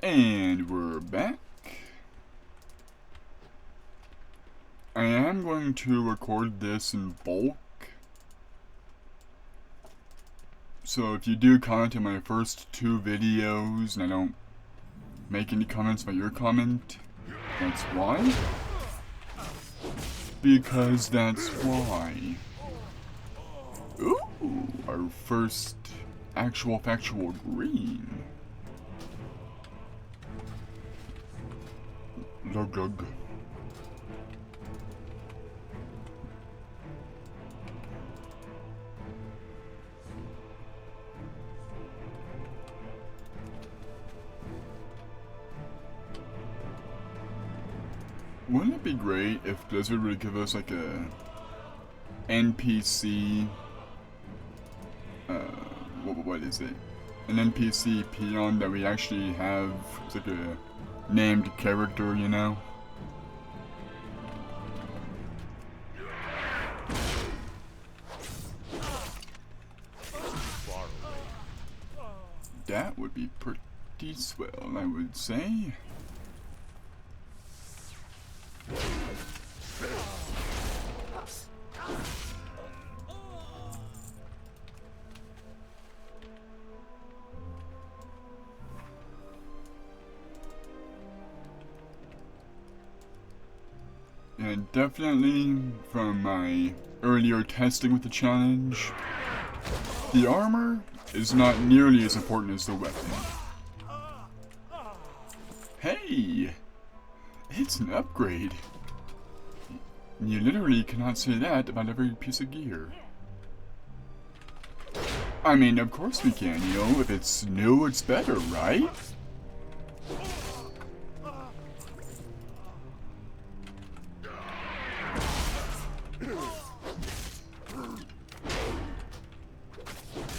And we're back. I am going to record this in bulk. So if you do comment on my first 2 videos and I don't make any comments about your comment, that's why. Because that's why. Ooh, our first actual factual green. Lugug. Wouldn't it be great if Blizzard would give us like a NPC, what is it? An NPC peon that we actually have, it's like a named character, you know? That would be pretty swell, I would say. And definitely, from my earlier testing with the challenge, the armor is not nearly as important as the weapon. Hey! It's an upgrade! You literally cannot say that about every piece of gear. I mean, of course we can, you know, if it's new, it's better, right?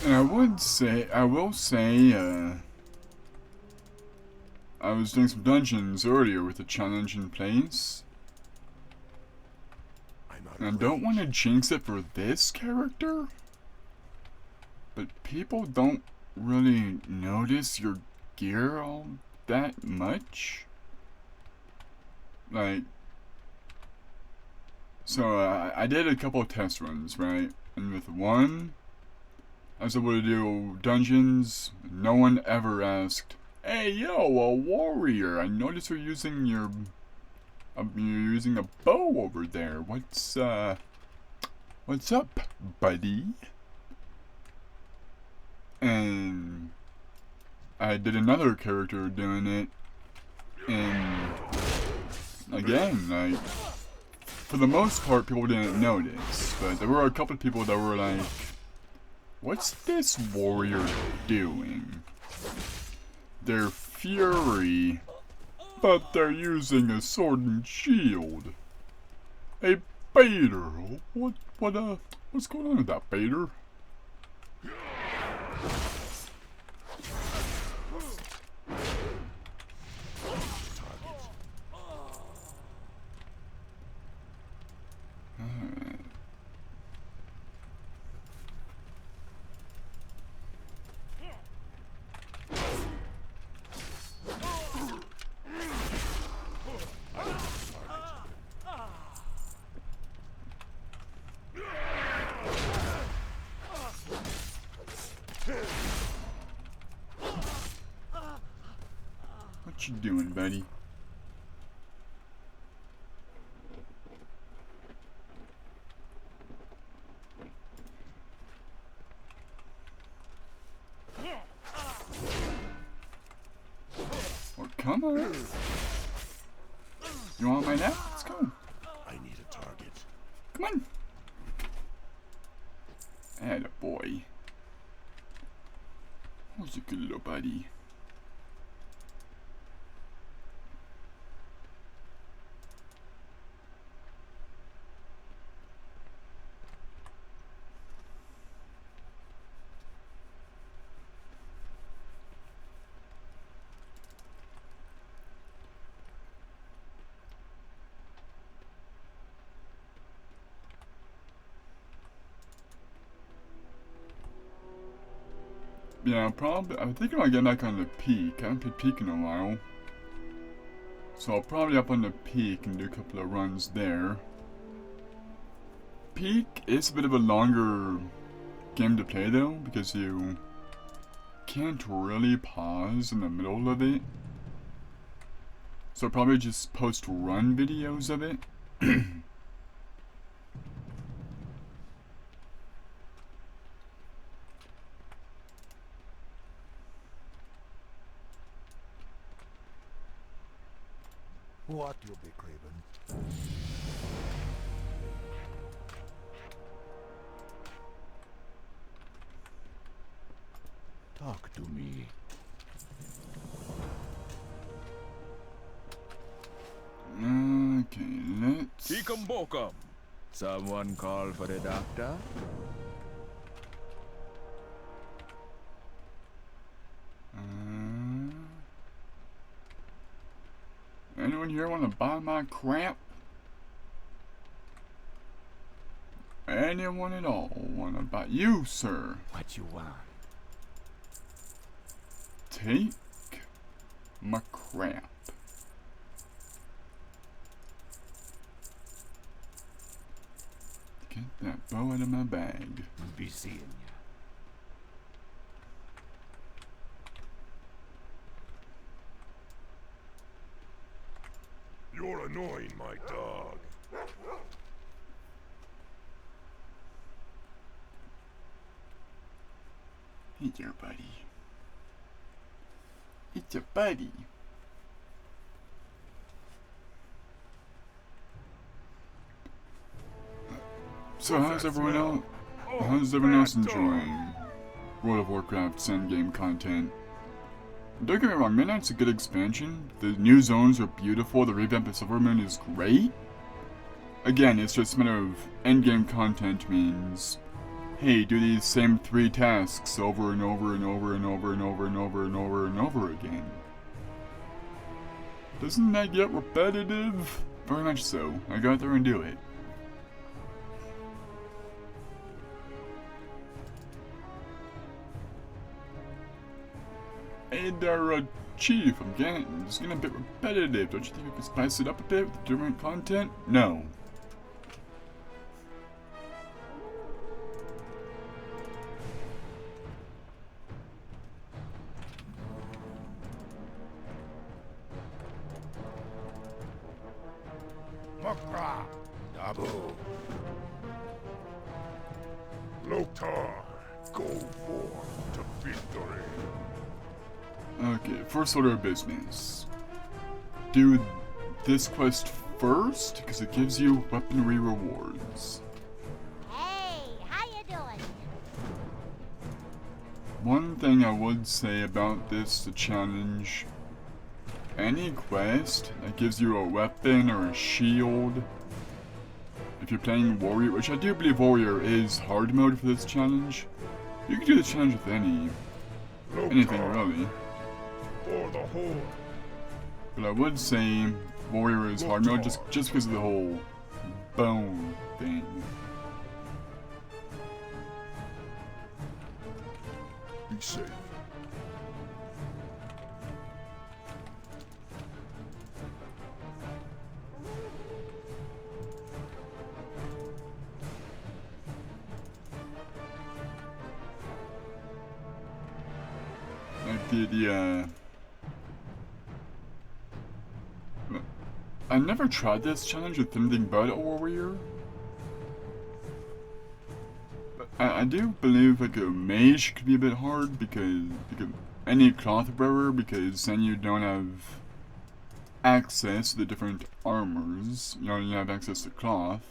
And I will say, I was doing some dungeons earlier with the challenge in place. And I don't want to jinx it for this character, but people don't really notice your gear all that much. Like, so I did a couple of test runs, right? And with one, I was able to do dungeons. No one ever asked, "Hey, yo, a warrior! I noticed you're using you're using a bow over there. What's up, buddy?" And I did another character doing it, and again, like, for the most part, people didn't notice, but there were a couple of people that were like, "What's this warrior doing? They're fury, but they're using a sword and shield. A baiter. What's going on with that baiter?" What you doing, buddy? Well, come on. You want my nap? Let's go. I need a target. Come on. Attaboy. Who's a good little buddy? Yeah, probably. I'm thinking I'll get back on the peak. I haven't played peak in a while. So I'll probably up on the peak and do a couple of runs there. Peak is a bit of a longer game to play though, because you can't really pause in the middle of it. So I'll probably just post run videos of it. What you be craving? Talk to me. Okay, let's... Bokum. Someone call for the doctor? Anyone here want to buy my crap? Anyone at all want to buy... You, sir. What you want? Take my crap. Get that bow out of my bag. Be seeing ya. You're annoying, my dog. Hey there, buddy. It's a buddy. So how's everyone else enjoying World of Warcraft's endgame content? Don't get me wrong, Midnight's a good expansion. The new zones are beautiful, the revamp of Silvermoon is great. Again, it's just a matter of endgame content means, hey, do these same 3 tasks over and over and over and over and over and over and over and over again. Doesn't that get repetitive? Very much so. I go out there and do it. Hey there, Chief, it's getting a bit repetitive. Don't you think we could spice it up a bit with different content? No. Makra. Dabu. Loktar. Go forth to victory. Okay, first order of business. Do this quest first, because it gives you weaponry rewards. Hey, how you doing? One thing I would say about this challenge, any quest that gives you a weapon or a shield, if you're playing Warrior, which I do believe Warrior is hard mode for this challenge, you can do the challenge with anything really. For the Horde. But I would say Warrior is hard mode just because of the whole bone thing. Be safe. Like I never tried this challenge with anything but a warrior. But I do believe like a mage could be a bit hard because any cloth wearer, because then you don't have access to the different armors. You only have access to cloth.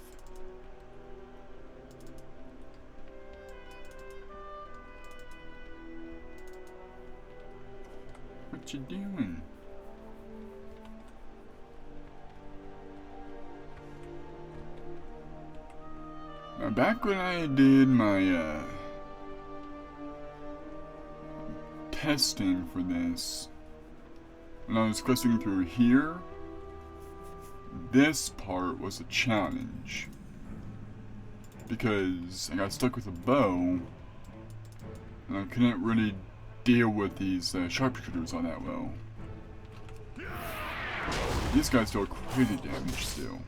What you doing? Now, back when I did my testing for this, when I was questing through here, this part was a challenge because I got stuck with a bow and I couldn't really deal with these sharpshooters all that well. These guys deal crazy damage still.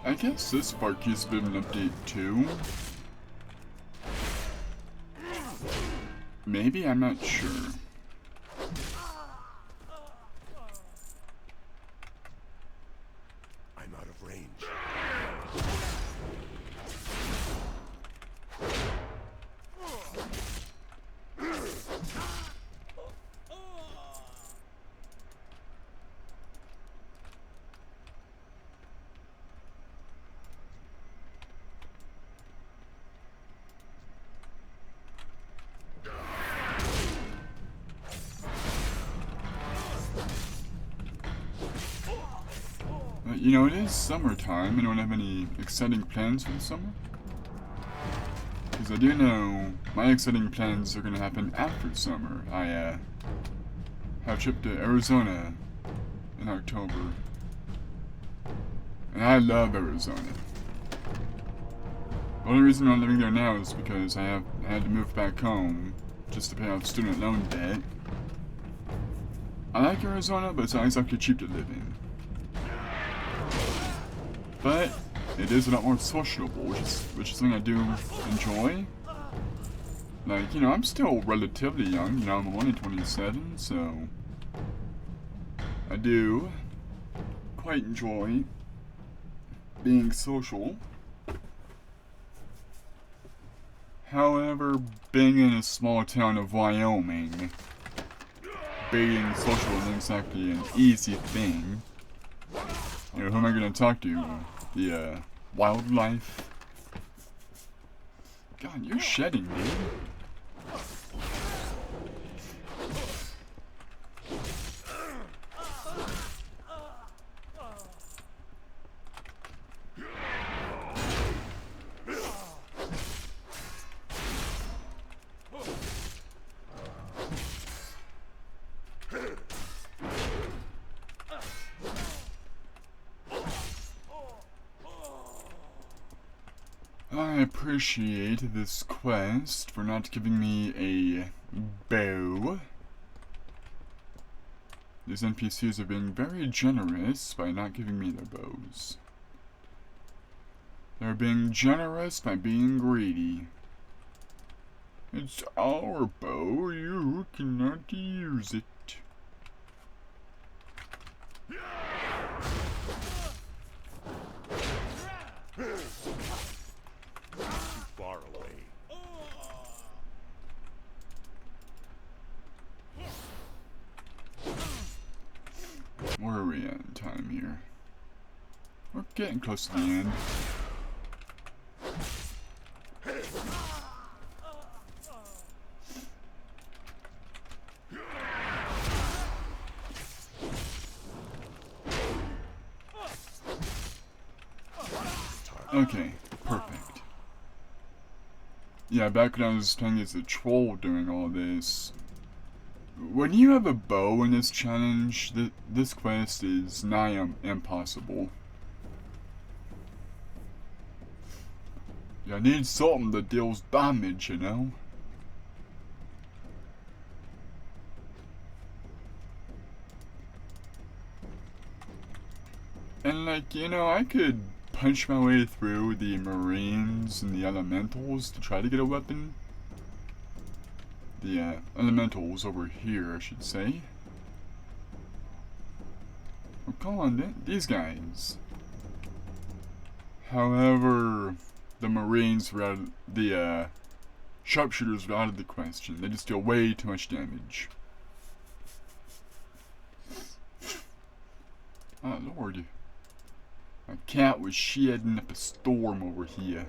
I guess this part keeps a bit of an update too. Maybe, I'm not sure. I'm out of range. You know, it is summertime. Anyone have any exciting plans for the summer? Because I do know my exciting plans are going to happen after summer. I have a trip to Arizona in October. And I love Arizona. The only reason I'm living there now is because I had to move back home just to pay off student loan debt. I like Arizona, but it's not exactly cheap to live in. But it is a lot more sociable, which is something I do enjoy. Like, you know, I'm still relatively young, you know, I'm only 27, so I do quite enjoy being social. However, being in a small town of Wyoming, being social isn't exactly an easy thing. You know, who am I gonna talk to? The, wildlife? God, you're shedding, dude. I appreciate this quest for not giving me a bow. These NPCs are being very generous by not giving me their bows. They're being generous by being greedy. It's our bow, you cannot use it. Far away. Where are we at in time here? We're getting close to the end. Okay, perfect. Yeah, back when I was playing as a troll doing all this, when you have a bow in this challenge, this quest is nigh impossible. You need something that deals damage, you know? And like, you know, I could punch my way through the Marines and the Elementals to try to get a weapon. The Elementals over here, I should say. Oh, come on, these guys. However, the Marines were out of the sharpshooters were out of the question. They just deal way too much damage. Oh Lord. My cat was shedding up a storm over here.